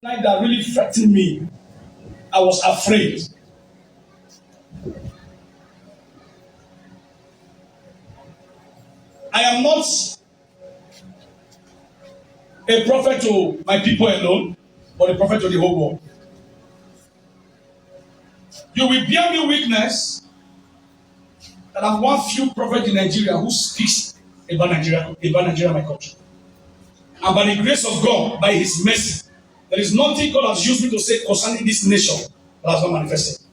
Night that really frightened me. I was afraid. I am not a prophet to my people alone, but a prophet to the whole world. You will bear me witness that I'm one few prophet in Nigeria who speaks about Nigeria, my country. And by the grace of God, by His mercy, there is nothing God has used me to say concerning this nation that has not manifested.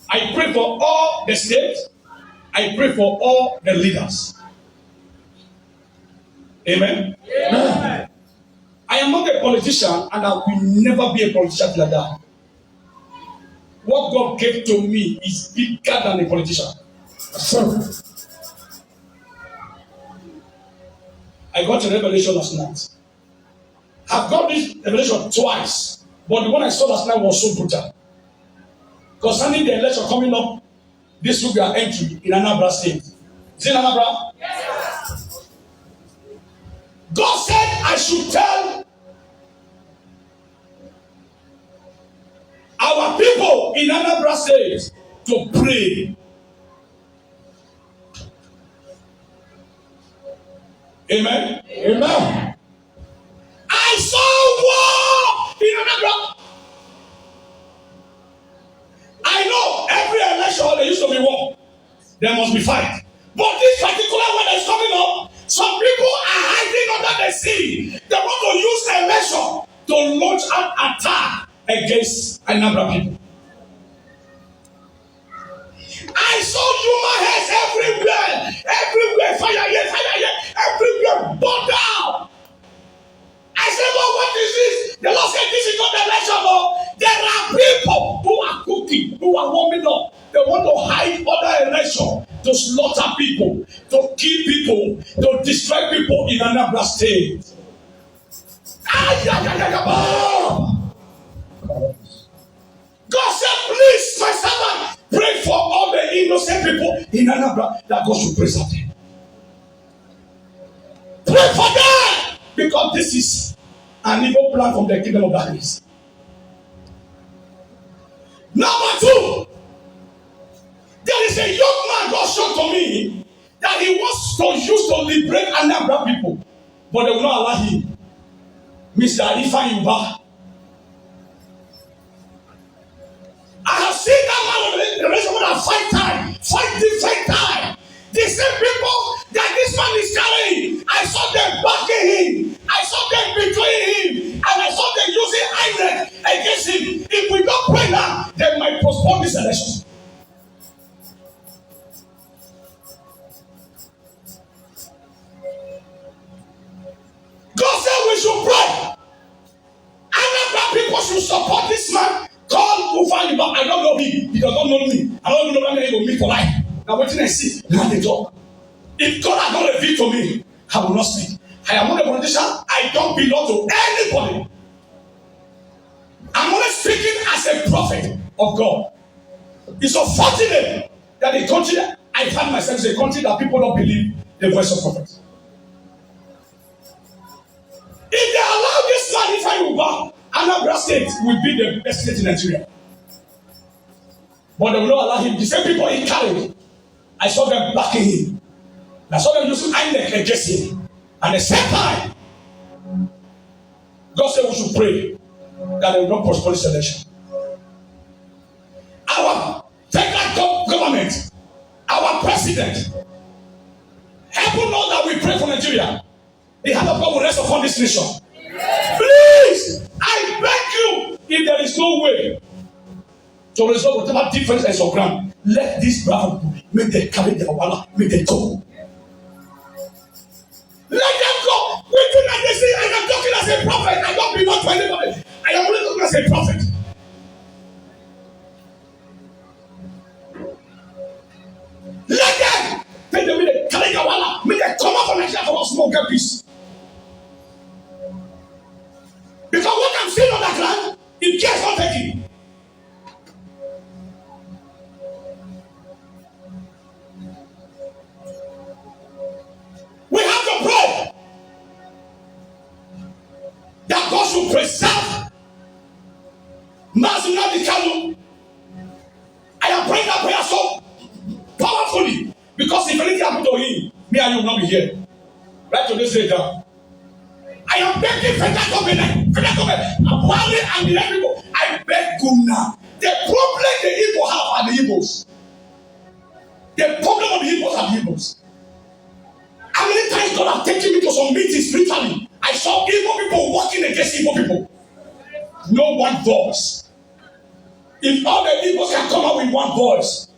I pray for all the states. I pray for all the leaders. Amen. Amen. I am not a politician, and I will never be a politician like that. What God gave to me is bigger than a politician. So, I got a revelation last night. I've got this revelation twice, but the one I saw last night was so brutal. Concerning the election coming up this week, we are entering in Anambra State. Is it Anambra? Yes. God said I should tell our people in Anambra State to pray. Amen. Amen. I saw war in Anambra. I know every election there used to be war. There must be fight. But this particular one is coming up. Some people are hiding under the sea. They want to use election to launch an attack against Anambra people. I saw human heads everywhere, fire here, everywhere, burn down. I said, "Lord, what is this?" The Lord said, "This is not the election, but there are people who are cooking, who are warming up. They want to hide other election, to slaughter people, to kill people, to destroy people in Anambra State." God said, "Please, my servant, pray for all the innocent people in Anambra that God should preserve them. Pray for them, because this is an evil plan from the kingdom of darkness." Number two, there is a young man God showed to me that he wants to use to liberate Anambra people, but they will not allow him. Mr. Ifeanyi Ubah. I have seen that man the rest of them fight different time. The same people that this man is carrying, I saw them backing him, I saw them betraying him, and I saw them using INEC against him. If we don't pray now, they might postpone this election. God said we should pray. Anambra people should support this man called Ifeanyi Ubah. I don't know him. He does not know me. I don't even know when he will meet for life. Now what did I see? Now they talk. If God has not revealed to me, I will not speak. I am not a politician. I don't belong to anybody. I'm only speaking as a prophet of God. It's unfortunate that the country I find myself is a country that people don't believe the voice of prophets. If they allow this man Ifeanyi Ubah, Anambra State will be the best state in Nigeria. But they will not allow him. The same people he carried, I saw them backing him. I saw them using INEC against him. And at the same time, God said we should pray that they will not postpone this election. Our federal government, our president, help know that we pray for Nigeria. The hand of God will rest upon this nation. Please, I beg you, if there is no way to resolve whatever difference is on ground, let these brave people make them carry their wallet, make them go. Let them go. Waiting like they say, I am talking as a prophet. I don't belong to anybody. I am only talking as a prophet. Let them take them with the carry their wallet, make them come out from Nigeria for us small get peace. Because what I'm seeing on that ground, it cares not taking. We have to pray. that God should preserve Mazi Nnamdi Kanu. I am praying that prayer so powerfully because if anything happens to him, me and you will not be here. Write today's day down. I am begging federal government, Wale and the other people. I beg you now. The problem the Igbo have are the Igbos. The problem of the Igbos are the Igbos. How many times God have taken me to some meetings spiritually? I saw Igbo people working against Igbo people. No one voice. If all the Igbos can come out with one voice,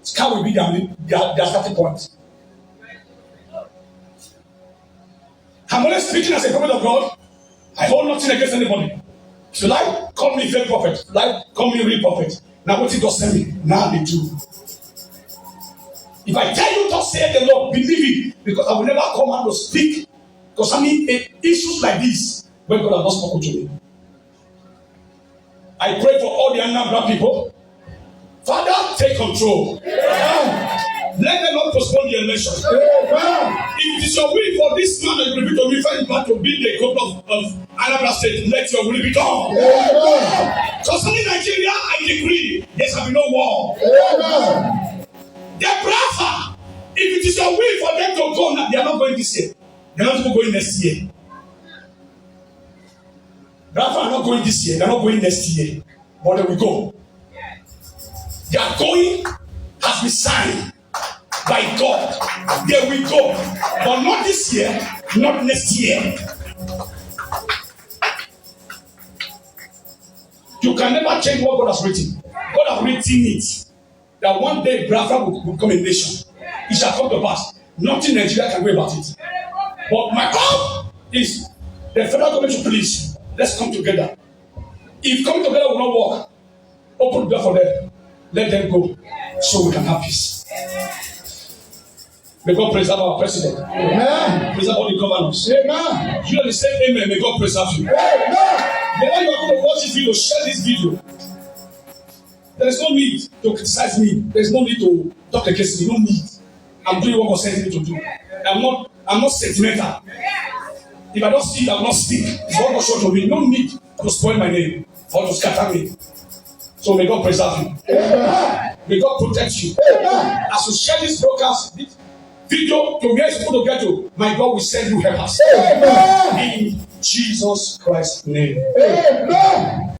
Scar will be their starting point. I'm only speaking as a prophet of God. I hold nothing against anybody. So like, call me fake prophet. Like, call me real prophet. Now what he does send me, now they do. If I tell you to say the Lord, believe it, because I will never come out to speak concerning issues like this when God has not spoken to me. I pray for all the Anambra people. Father, take control. Let them not postpone the election. If it is your will for this man that you repeat to me, find back to be the governor of Anambra State, let your will be done. Concerning Nigeria, I decree there shall be no war. The brother, if it is your will for them to go, they are not going this year. They are not going next year. Brother are not going this year. They are not going next year. But they will go. Their going has been signed by God. They will go. But not this year, not next year. You can never change what God has written. God has written it. That one day Biafra will become a nation. It shall come to pass. Nothing Nigeria can do about it. But my hope is the federal government should please, let's come together. If coming together will not work, open the door for them. Let them go so we can have peace. May God preserve our president. Amen. Preserve all the governors. Amen. You know the same amen. May God preserve you. Amen. Whenever you are going to watch this video, share this video. There is no need to criticize me. There is no need to talk against me. No need. I'm doing what God sent me to do. I'm not sentimental. If I don't see it, I will not speak. It's what God showed to me. No need to spoil my name or to scatter me. So may God preserve you. Amen. May God protect you. Amen. As you share this broadcast, this video to where it's supposed to get to, my God will send you helpers. Amen. In Jesus Christ's name. Amen.